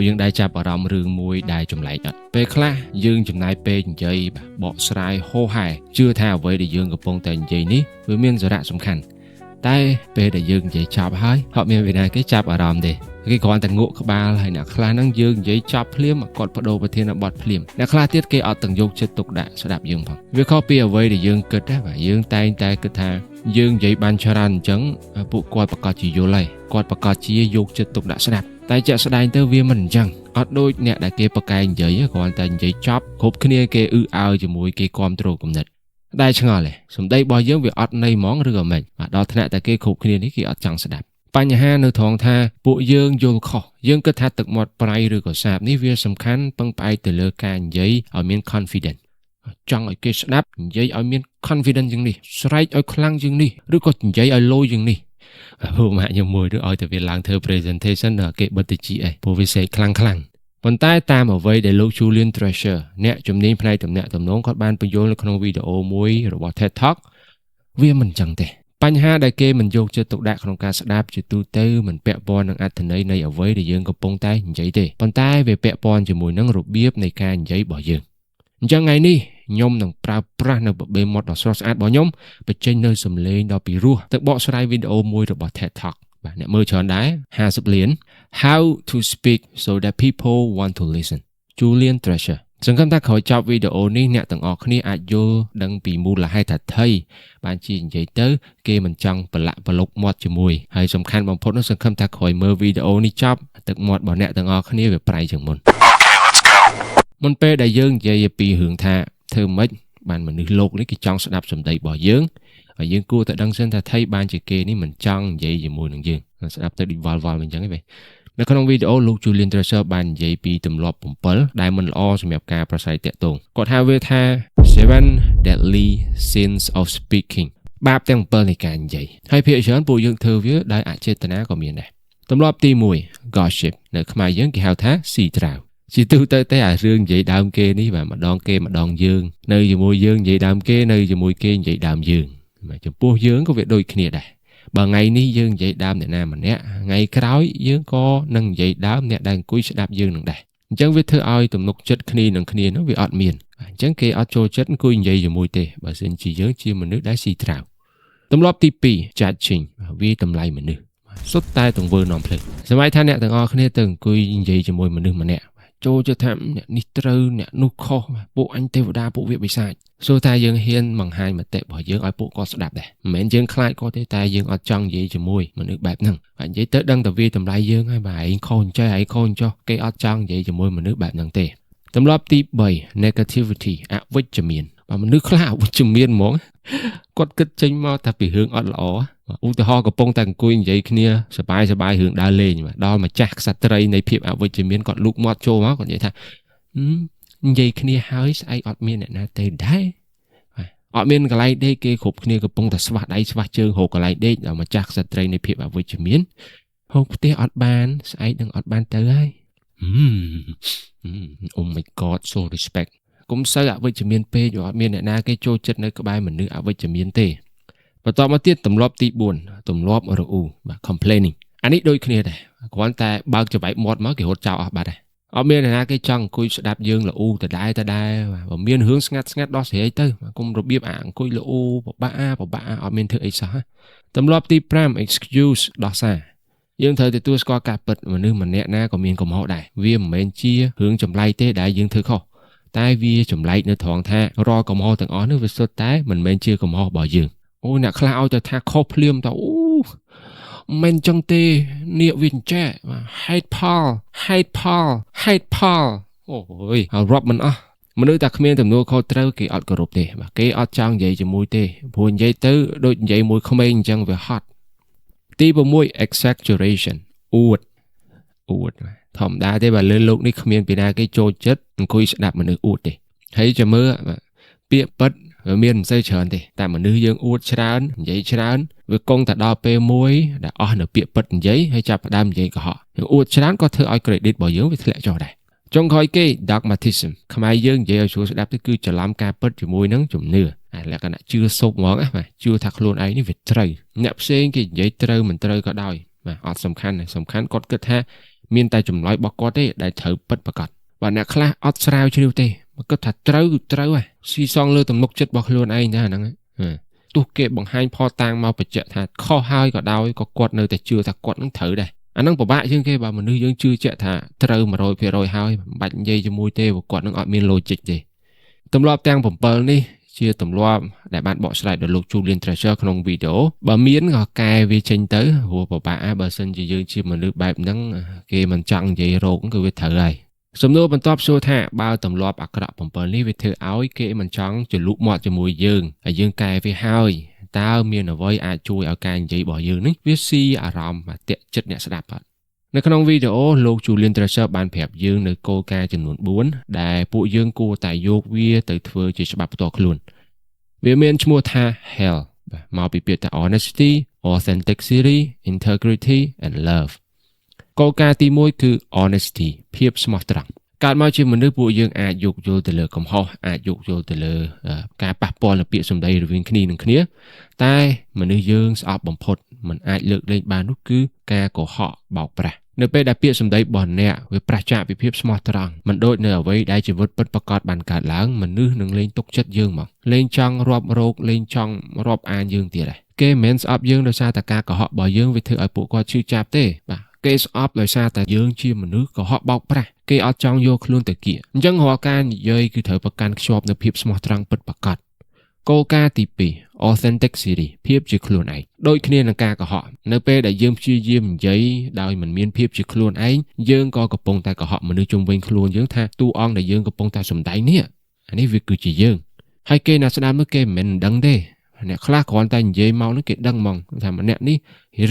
យើងដែរចាប់អារម្មណ៍រឿងមួយដែលចម្លែកអត់ពេលខ្លះយើងចំណាយពេលនិយាយបកស្រាយហោហែជឿថាអ្វីដែលយើងកំពុងតែនិយាយនេះវាមានសារៈសំខាន់តែពេលដែលយើងនិយាយចប់ហើយអត់មានវិណាគេចាប់អារម្មណ៍ទេគេគ្រាន់តែងក់ក្បាលហើយអ្នកខ្លះហ្នឹងយើងនិយាយចប់ភ្លាមគាត់បដូរប្រធានបទភ្លាមអ្នកខ្លះទៀតគេអត់ទាំងយកចិត្តទុកដាក់ស្ដាប់យើងផងវាខុសពីអ្វីដែលយើងគិតដែរបាទយើងតែងតែគិតថាយើងនិយាយបានច្រើនអញ្ចឹងពួកគាត់ប្រកាសជាយល់ហើយគាត់ប្រកាសជាយកចិត្តទុកដាក់ស្ដាប់តែជាក់ស្ដែងទៅវាមិនអញ្ចឹងអត់ដូចអ្នកដែលគេប្រកែកនិយាយគ្រាន់តែនិយាយចប់គ្រប់គ្នាគេអើជាមួយគេគ្រប់គ្រងគំនិតដែលឆ្ងល់ទេសម្ដីរបស់យើងវាអត់ន័យហ្មងឬក៏មិនបាទដល់ថ្នាក់តែគេគ្រប់គ្នានេះគេអត់ចង់ស្ដាប់បញ្ហានៅត្រង់ថាពួកយើងយល់ខុសយើងគិតថាទឹកមាត់ប្រៃឬក៏សាបនេះវាសំខាន់ពឹងផ្អែកទៅលើការនិយាយឲ្យមាន confidence ចង់ឲ្យគេស្ដាប់និយាយឲ្យមាន confidence ជាងនេះស្រែកឲ្យខ្លាំងជាងនេះឬក៏និយាយឲ្យលយជាងនេះពួកម៉ាក់ខ្ញុំមួយឬឲ្យតែវាឡើងធ្វើ presentation ដល់គេបិទទៅជីអីពួកវាសេកខ្លាំងប៉ុន្តែតាមអ្វីដែលលោក Julian Treasure អ្នកជំនាញផ្នែកទំនាក់ទំនងគាត់បានបញ្យល់នៅក្នុងវីដេអូមួយរបស់ TED Talk វាមិនចឹងទេបញ្ហាដែលគេមិនយកចិត្តទុកដាក់ក្នុងការស្ដាប់ជាទូទៅមិនពាក់ព័ន្ធនឹងអត្ថន័យនៃអ្វីដែលយើងកំពុងតែនិយាយទេប៉ុន្តែវាពាក់ព័ន្ធជាមួយនឹងរបៀបនៃការនិយាយរបស់យើងអញ្ចឹងថ្ងៃនេះខ្ញុំនឹងប្រើប្រាស់នៅបបេមាត់ដ៏ស្រស់ស្អាតរបស់ខ្ញុំបញ្ចេញនៅសំឡេងដ៏ពីរោះទៅបកស្រាយវីដេអូមួយរបស់ TED Talk បាទអ្នកមើលច្រើនដែរ50លាន How to speak so that people want to listen Julian Treasure សង្ឃឹមថាក្រោយចប់វីដេអូនេះអ្នកទាំងអស់គ្នាអាចយល់ដឹងពីមូលហេតុថាថីបានជានិយាយទៅគេមិនចង់ប្រឡាក់ប្រឡុកមាត់ជាមួយហើយសំខាន់បំផុតនោះសង្ឃឹមថាក្រោយមើលវីដេអូនេះចប់ទឹកមាត់របស់អ្នកទាំងអស់គ្នាវាប្រៃជាងមុនមុនពេលដែលយើងនិយាយពីរឿងថាធ្វើម៉េចបានមនុស្សលោកនេះគេចង់ស្ដាប់សម្ដីរបស់យើងហើយយើងគួរតែដឹងសិនថាថៃបានជាគេនេះមិនចង់និយាយជាមួយនឹងយើងស្ដាប់ទៅដូចវល់អញ្ចឹងទេនៅក្នុងវីដេអូលោក Julian Treasure បាននិយាយពីទម្លាប់7ដែលមិនល្អសម្រាប់ការប្រស័យតាក់ទងគាត់ហៅវាថា Seven Deadly Sins of Speaking បាបទាំង7នៃការនិយាយហើយភាគច្រើនពួកយើងធ្វើវាដោយអចេតនាក៏មានដែរទម្លាប់ទី1 Gossip នៅខ្មែរយើងគេហៅថាស៊ីត្រាវជាទូទៅតែអារឿងនិយាយដើមគេនេះបាទម្ដងគេម្ដងយើងនៅជាមួយយើងនិយាយដើមគេនៅជាមួយគេនិយាយដើមយើងចំពោះយើងក៏វាដូចគ្នាដែរបើថ្ងៃនេះយើងនិយាយដើមអ្នកណាម្នាក់ថ្ងៃក្រោយយើងក៏នឹងនិយាយដើមអ្នកដែលអង្គុយស្ដាប់យើងនឹងដែរអញ្ចឹងវាធ្វើឲ្យទំនុកចិត្តគ្នានឹងគ្នានោះវាអត់មានអញ្ចឹងគេអត់ចូលចិត្តអង្គុយនិយាយជាមួយទេបើសិនជាយើងជាមនុស្សដែលស៊ីត្រាវទម្លាប់ទី2 Judging វាតម្លៃមនុស្សសុទ្ធតែទង្វើនាំភ្លេចសម័យថាអ្នកទាំងអស់គ្នាទៅអង្គុយនិយាយជាមួយមនុស្សម្នាក់ចូលចិត្តថាអ្នកនេះត្រូវអ្នកនោះខុសពួកអញទេវតាពួកវាបិសាចសួរថាយើងហ៊ានបង្ហាញមតិរបស់យើងឲ្យពួកគាត់ស្ដាប់ដែរមិនមែនយើងខ្លាចគាត់ទេតែយើងអត់ចង់និយាយជាមួយមនុស្សបែបហ្នឹងហើយនិយាយទៅដឹងតែវាតម្លៃយើងហើយបាទឯងខុសអញ្ចេះឯងខុសអញ្ចោះគេអត់ចង់និយាយជាមួយមនុស្សបែបហ្នឹងទេទម្លាប់ទី3 Negativity អវិជ្ជមានបើមនុស្សខ្លះអវិជ្ជមានហ្មងគាត់គិតចេញមកតែពីរឿងអត់ល្អឧទាហរណ៍កំពុងតែអង្គុយនិយាយគ្នាសប្បាយរឿងដើរលេងដល់ម្ចាស់ក្សត្រីនៃភាពអវិជ្ជមានគាត់លូកមាត់ចូលមកគាត់និយាយថានិយាយគ្នាហើយស្អែកអត់មានអ្នកណាទេដែរអត់មានកន្លែងដេកគេគ្រប់គ្នាកំពុងតែស្វះដៃស្វះជើងរកកន្លែងដេកដល់ម្ចាស់ក្សត្រីនៃភាពអវិជ្ជមានហូបផ្ទះអត់បានស្អែកនឹងអត់បានទៅហើយOh my god so respect កុំសូវអវិជ្ជមានពេកអត់មានអ្នកណាគេចូលចិត្តនៅក្បែរមនុស្សអវិជ្ជមានទេបន្តមកទៀតទម្លាប់ទី4ទម្លាប់រអ៊ូបាទ complaining អានេះដូចគ្នាដែរគ្រាន់តែបើកច្បែកមាត់មកគេរត់ចោលអស់បាត់ហើយអត់មានអ្នកណាគេចង់អង្គុយស្ដាប់យើងរអ៊ូដដែលបើមានរឿងស្ងាត់ដោះស្រាយទៅកុំរបៀបអង្គុយរអ៊ូពិបាកអត់មានធ្វើអីសោះទម្លាប់ទី5 excuse ដោះសារយើងត្រូវទទួលស្គាល់ការពិតមនុស្សម្នាក់ណាក៏មានកំហុសដែរវាមិនមែនជារឿងចម្លែកទេដែលយើងធ្វើខុសតែវាចម្លែកនៅត្រង់ថារាល់កំហុសទាំងអស់នោះវាសុទ្ធតែមិនមែនជាកំហុសរបស់យើងអូអ្នកខ្លះឲ្យតែថាខុសភ្លាមតអូមិនចឹងទេនាគវាអញ្ចេះហេតុផលអូយរាប់មិនអស់មនុស្សតែគ្មានទំនួលខុសត្រូវគេអត់គោរពទេបាទគេអត់ចង់និយាយជាមួយទេព្រោះនិយាយទៅដូចនិយាយមួយក្មេងអញ្ចឹងវាហត់ទី6 exaggeration អួតធម្មតាទេបើលើលោកនេះគ្មានពីណាគេចូលចិត្តអង្គុយស្ដាប់មនុស្សអួតទេហើយចាំមើលពាក្យពិតមានមិនសូវច្រើនទេតែមនុស្សយើងអួតច្រើននិយាយច្រើនវាគង់តែដល់ពេលមួយដែលអស់នៅពាក្យពិតនិយាយហើយចាប់ផ្ដើមនិយាយកុហកយើងអួតច្រើនក៏ធ្វើឲ្យ credit របស់យើងវាធ្លាក់ចុះដែរចុងក្រោយគេ dogmatism ខ្មែរយើងនិយាយឲ្យស្រួលស្ដាប់ទៅគឺច្រឡំការពិតជាមួយនឹងជំនឿលក្ខណៈជឿសុបហ្មងបាទជឿថាខ្លួនឯងនេះវាត្រូវអ្នកផ្សេងគេនិយាយត្រូវមិនត្រូវក៏ដោយបាទអត់សំខាន់គាត់គិតថា មានតែចម្លើយរបស់គាត់ទេដែលត្រូវពិតប្រាកដបាទអ្នកខ្លះអត់ស្រាវជ្រាវទេមកគិតថាត្រូវហ่ะស៊ីសងលើទំនុកចិត្តរបស់ខ្លួនឯងតែហ្នឹងទោះគេបង្ហាញផតតាំងមកបញ្ជាក់ថាខុសហើយក៏ដោយក៏គាត់នៅតែជឿថាគាត់នឹងត្រូវដែរអាហ្នឹងពិបាកជាងគេបើមនុស្សយើងជឿជាក់ថាត្រូវ 100% ហើយមិនបាច់និយាយជាមួយទេព្រោះគាត់នឹងអត់មាន logic ទេទម្លាប់ទាំង7នេះជាទម្លាប់ដែលបានបកស្រាយដោយលោក Julian Treasure ក្នុងវីដេអូបើមានក៏កែវាចេញទៅព្រោះពិបាកបើសិនជាយើងជាមនុស្សបែបហ្នឹងគេមិនចង់និយាយរោគគឺវាត្រូវហើយសំណួរបន្ទាប់សួរថាបើទម្លាប់អាក្រក់7នេះវាធ្វើឲ្យគេមិនចង់ជលុកមាត់ជាមួយយើងហើយយើងកែវាហើយតើមានអ្វីអាចជួយឲ្យការនិយាយរបស់យើងនេះវាស៊ីអារម្មណ៍តាក់ចិត្តអ្នកស្ដាប់បាទនៅក្នុងវីដេអូលោក Julian Treasure បានប្រាប់យើងនៅគោលការណ៍ចំនួន4ដែលពួកយើងគួរតែយកវាទៅធ្វើជាច្បាប់ផ្ទាល់ខ្លួនវាមានឈ្មោះថា HELL មកពីពាក្យថា Honesty, Authenticity, Integrity and Love គោលការណ៍ទី1គឺ Honesty ភាពស្មោះត្រង់កើតមកជាមនុស្សពួកយើងអាចយកយល់ទៅលើកំហុសអាចយកយល់ទៅលើការប៉ះពាល់នៅពាក្យសម្ដីរវាងគ្នានឹងគ្នាតែមនុស្សយើងស្អប់បំផុតមិនអាចលើកលែងបាននោះគឺការកុហកបោកប្រាស់នៅពេលដែលពាក្យសម្ដីរបស់អ្នកវាប្រឆាចពីភាពស្មោះត្រង់មិនដូចនៅអ្វីដែលជីវិតពិតប្រាកដបានកើតឡើងមនុស្សនឹងលែងទុកចិត្តយើងមកលែងចង់រាប់រោគលែងចង់រាប់អានយើងទៀតដែរគេមិនមែនស្អប់យើងដោយសារតែការកុហករបស់យើងវាធ្វើឲ្យពួកគាត់ឈឺចាប់ទេបាទគេស្អប់ដោយសារតែយើងជាមនុស្សកុហកបោកប្រាស់គេអត់ចង់យកខ្លួនទៅគៀកអញ្ចឹងរាល់ការនិយាយគឺត្រូវប្រកាន់ខ្ជាប់នូវភាពស្មោះត្រង់ពិតប្រាកដគោលការណ៍ទី2 Authenticity ភាពជាខ្លួនឯងដូចគ្នានឹងការកុហកនៅពេលដែលយើងព្យាយាមនិយាយដោយមិនមានភាពជាខ្លួនឯងយើងក៏កំពុងតែកុហកមនុស្សជុំវិញខ្លួនយើងថាតួអង្គដែលយើងកំពុងតែសម្ដែងនេះអានេះវាគឺជាយើងហើយគេណាស្ដាប់នោះគេមិនដឹងទេអ្នកខ្លះគ្រាន់តែនិយាយមកនោះគេដឹងហ្មងថាម្នាក់នេះ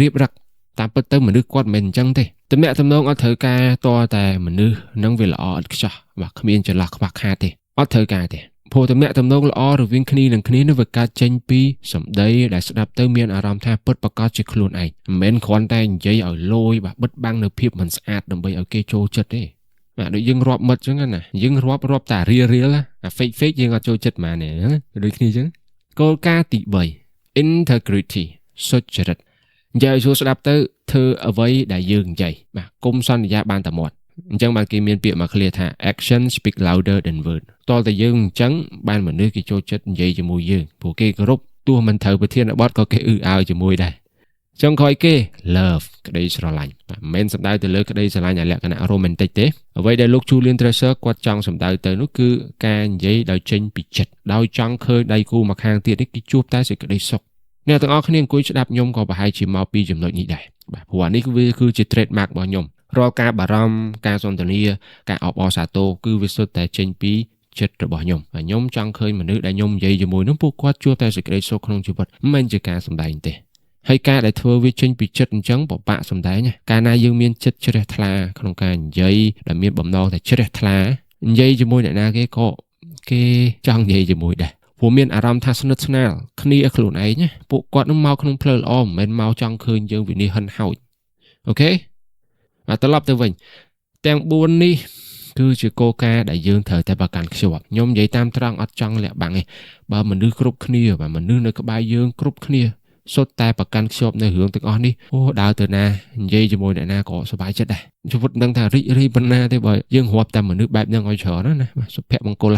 រៀបរឹកតាមពិតទៅមនុស្សគាត់មិនមែនអញ្ចឹងទេទំនាក់ទំនងអត់ត្រូវការតតែមនុស្សនឹងវាល្អឥតខ្ចោះបាទគ្មានចន្លោះខ្វះខាតទេអត់ត្រូវការទេព្រោះទំនាក់ទំនងល្អរវាងគ្នានឹងគ្នានោះវាកើតចេញពីសម្ដីដែលស្ដាប់ទៅមានអារម្មណ៍ថាពិតប្រាកដជាខ្លួនឯងមិនមែនគ្រាន់តែនិយាយឲ្យលយបាទបិទបាំងនៅភាពមិនស្អាតដើម្បីឲ្យគេចូលចិត្តទេបាទដូចយើងរាប់មិត្តអញ្ចឹងណាយើងរាប់តែរៀលអា fake យើងអត់ចូលចិត្តហ្មងដូចគ្នាអញ្ចឹងគោលការណ៍ទី3 Integrity សុចរិតនិយាយឲ្យចូលស្ដាប់ទៅធ្វើអ្វីដែលយើងនិយាយបាទគុំសន្យាបានតែមាត់អញ្ចឹងបានគេមានពាក្យមកឃ្លាថា action speak louder than word តើតែយើងអញ្ចឹងបានមនុស្សគេចូលចិត្តនិយាយជាមួយយើងព្រោះគេគោរពទោះមិនត្រូវប្រធានបទក៏គេអើជាមួយដែរចុងក្រោយគេ love ក្តីស្រឡាញ់បាទមិនមែនសំដៅទៅលើក្តីស្រឡាញ់លក្ខណៈ romantic ទេអ្វីដែលលោក Julian Treasure គាត់ចង់សំដៅទៅនោះគឺការនិយាយដោយចេញពីចិត្តដោយចង់ឃើញដៃគូមកខាងទៀតនេះគេជួបតែសេចក្តីសុខអ្នកទាំងអស់គ្នាអង្គុយស្ដាប់ខ្ញុំក៏ប្រហែលជាមកពីចំណុចនេះដែរបាទព្រោះអានេះវាគឺជា trademark របស់ខ្ញុំរាល់ការបារម្ភការសន្ទនាការអបអរសាទរគឺវាសុទ្ធតែចេញពីចិត្តរបស់ខ្ញុំហើយខ្ញុំចង់ឃើញមនុស្សដែលខ្ញុំនិយាយជាមួយនោះពួកគាត់ជួបតែសេចក្តីសុខក្នុងជីវិតមិនជាការសម្ដែងទេហើយការដែលធ្វើវាចេញពីចិត្តអញ្ចឹងពិបាកសម្ដែងកាលណាយើងមានចិត្តជ្រះថ្លាក្នុងការនិយាយដែលមានបំណងតែជ្រះថ្លានិយាយជាមួយអ្នកណាគេក៏គេចង់និយាយជាមួយដែរព្រោះមានអារម្មណ៍ថាស្និទ្ធស្នាលគ្នាខ្លួនឯងពួកគាត់នឹងមកក្នុងផ្លូវល្អមិនមែនមកចង់ឃើញយើងវិនិច្ឆ័យហិនហោចអូខេបាទត្រឡប់ទៅវិញទាំង4នេះគឺជាគោលការណ៍ដែលយើងត្រូវតែប្រកាន់ខ្ជាប់ខ្ញុំនិយាយតាមត្រង់អត់ចង់លាក់បាំងទេបើមនុស្សគ្រប់គ្នាបាទមនុស្សនៅក្បែរយើងគ្រប់គ្នាសុទ្ធតែប្រកាន់ខ្ជាប់នៅរឿងទាំងអស់នេះអូដើរទៅណានិយាយជាមួយអ្នកណាក៏សប្បាយចិត្តដែរជីវិតនឹងថារីករាយប៉ុណ្ណាទេបើយើងរាប់តែមនុស្សបែបហ្នឹងឲ្យច្រើនណាសុភមង្គល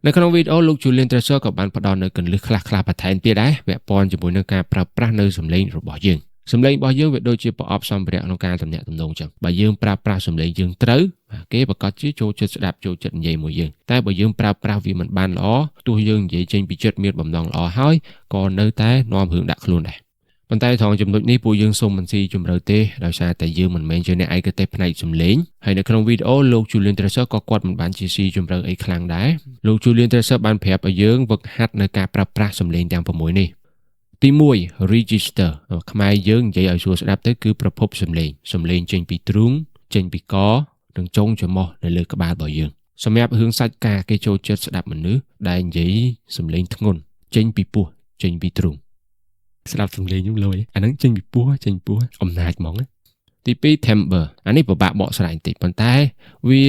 នៅក្នុងវីដេអូលោក Julian Treasure ក៏បានផ្ដល់នៅគន្លឹះខ្លះៗបន្ថែមទៀតដែរពាក់ព័ន្ធជាមួយនឹងការប្រើប្រាស់នៅសំឡេងរបស់យើងសំឡេងរបស់យើងវាដូចជាប្រអប់សម្ភារៈក្នុងការទំនាក់ទំនងអញ្ចឹងបើយើងប្រើប្រាស់សំឡេងយើងត្រូវគេប្រកាសជាចូលចិត្តស្ដាប់ចូលចិត្តនិយាយមួយយើងតែបើយើងប្រើប្រាស់វាមិនបានល្អទោះយើងនិយាយចេញពីចិត្តមានបំណងល្អហើយក៏នៅតែនាំរឿងដាក់ខ្លួនដែរប៉ុន្តែត្រង់ចំណុចនេះពួកយើងសូមមិនស៊ីជម្រៅទេដោយសារតែយើងមិនមែនជាអ្នកឯកទេសផ្នែកសំឡេងហើយនៅក្នុងវីដេអូលោក Julian Treasure ក៏គាត់មិនបានជាស៊ីជម្រៅអីខ្លាំងដែរលោក Julian Treasure បានប្រាប់ឲ្យយើងវឹកហាត់នៅការប្រើប្រាស់សំឡេងទាំង6នេះទី1 register ខ្មែរយើងនិយាយឲ្យស្រួលស្ដាប់ទៅគឺប្រភពសំឡេងចេញពីទ្រូងចេញពីកនិងចុងច្រមុះនៅលើក្បាលរបស់យើងសម្រាប់រឿងសាច់ការគេចូលចិត្តស្ដាប់មនុស្សដែលនិយាយសំឡេងធ្ងន់ចេញពីពោះចេញពីទ្រូងស្ដាប់សំឡេងខ្ញុំលយអាហ្នឹងចេញពីពោះអំណាចហ្មងទី2 timbre អានេះពិបាកបកស្រាយបន្តិចប៉ុន្តែវា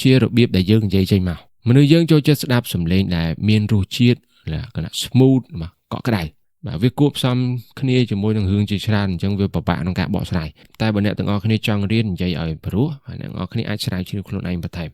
ជារបៀបដែលយើងនិយាយចេញមកមនុស្សយើងចូលចិត្តស្ដាប់សំឡេងដែលមានរសជាតិលក្ខណៈ smooth មកកក់ក្ដៅ បាទវាគួបផ្សំគ្នាជាមួយនឹងរឿងជាច្រើនអញ្ចឹងវាពិបាកក្នុងការបកស្រាយតែបើអ្នកទាំងអស់គ្នាចង់រៀននិយាយឲ្យព្រោះហើយអ្នកទាំងអស់គ្នាអាចស្រាវជ្រាវខ្លួនឯងបន្ថែម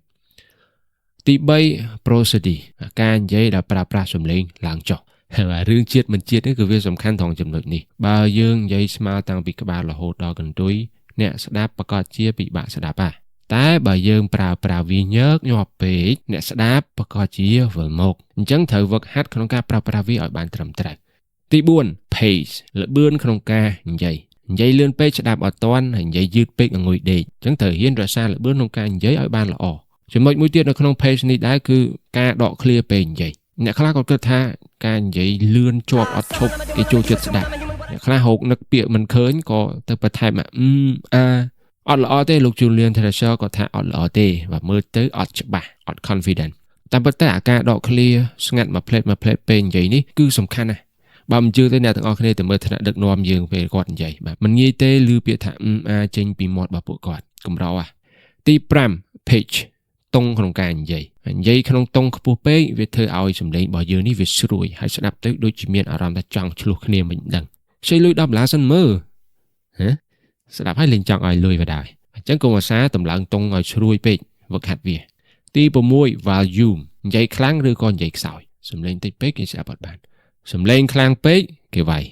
ទី3 prosody ការនិយាយដែលប្រើប្រាស់សំឡេងឡើងចុះហើយរឿងជាតិមិនជាតិនេះគឺវាសំខាន់ត្រង់ចំណុចនេះបើយើងនិយាយស្មើតាំងពីក្បាលរហូតដល់កន្ទុយអ្នកស្ដាប់ប្រកាសជាពិបាកស្ដាប់តែបើយើងប្រើវាញើកញាប់ពេកអ្នកស្ដាប់ប្រកាសជាវិលមកអញ្ចឹងត្រូវវឹកហាត់ក្នុងការប្រើប្រាស់វាឲ្យបានត្រឹមត្រូវទី4 pace ល្បឿនក្នុងការនិយាយលឿនពេកស្ដាប់អត់ទាន់ហើយនិយាយយឺតពេកអង្គុយដេកអញ្ចឹងត្រូវហ៊ានរក្សាល្បឿនក្នុងការនិយាយឲ្យបានល្អចំណុចមួយទៀតនៅក្នុង pace នេះដែរគឺការដកឃ្លាពេលនិយាយអ្នកខ្លះក៏គិតថាការនិយាយលឿនជាប់អត់ឈប់គេចូលចិត្តស្ដាប់អ្នកខ្លះហូកនឹកពាក្យមិនឃើញក៏ទៅបន្ថែមអត់ល្អទេលោក Julian Thrasher ក៏ថាអត់ល្អទេបាទមើលទៅអត់ច្បាស់អត់ confident តែប៉ុន្តែអាការដកឃ្លាស្ងាត់មួយផ្លេតពេលនិយាយនេះគឺសំខាន់ណាស់បើមិនជឿទេអ្នកទាំងអស់គ្នាទៅមើលថ្នាក់ដឹកនាំយើងពេលគាត់និយាយបាទមិនងាយទេឮពាក្យថាចេញពីមាត់របស់ពួកគាត់កម្រទី5 pitch តុងក្នុងការនិយាយក្នុងតុងខ្ពស់ពេកវាធ្វើឲ្យសំឡេងរបស់យើងនេះវាស្រួយហើយស្ដាប់ទៅដូចជាមានអារម្មណ៍ថាចង់ឆ្លោះគ្នាមិនដឹងខ្ចីលុយ$10សិនមើលស្ដាប់ហើយលេងចង់ឲ្យលុយបណ្ដោយអញ្ចឹងកុំអាសាតម្លើងតុងឲ្យស្រួយពេកវឹកហាត់វាទី6 volume និយាយខ្លាំងឬក៏និយាយខ្សោយសំឡេងតិចពេកគេស្ដាប់អត់បានសំឡេងខ្លាំងពេកគេវាយ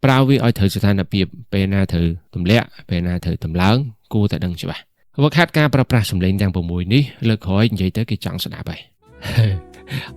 ប្រើវាឲ្យត្រូវស្ថានភាពពេលណាត្រូវទម្លាក់ពេលណាត្រូវតម្លើងគួរតែដឹងច្បាស់វឹកហាត់ការប្រើប្រាស់សំឡេងទាំង6នេះលើកក្រោយនិយាយទៅគេចង់ស្ដាប់ហើយ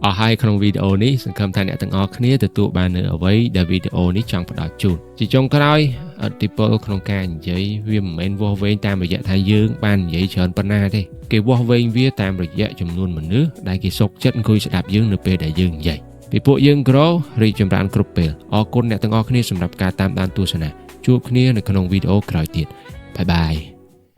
អស់ហើយក្នុងវីដេអូនេះសង្ឃឹមថាអ្នកទាំងអស់គ្នាទទួលបាននូវអ្វីដែលវីដេអូនេះចង់ផ្ដល់ជូនជាចុងក្រោយឥទ្ធិពលក្នុងការនិយាយវាមិនមែនវាស់វែងតាមរយៈថាយើងបាននិយាយច្រើនប៉ុណ្ណាទេគេវាស់វែងវាតាមរយៈចំនួនមនុស្សដែលគេសុខចិត្តអង្គុយស្ដាប់យើងនៅពេលដែលយើងនិយាយពីពួកយើង grow រីកចម្រើនគ្រប់ពេលអរគុណអ្នកទាំងអស់គ្នាសម្រាប់ការតាមដានទស្សនាជួបគ្នានៅក្នុងវីដេអូក្រោយទៀតបាយបាយ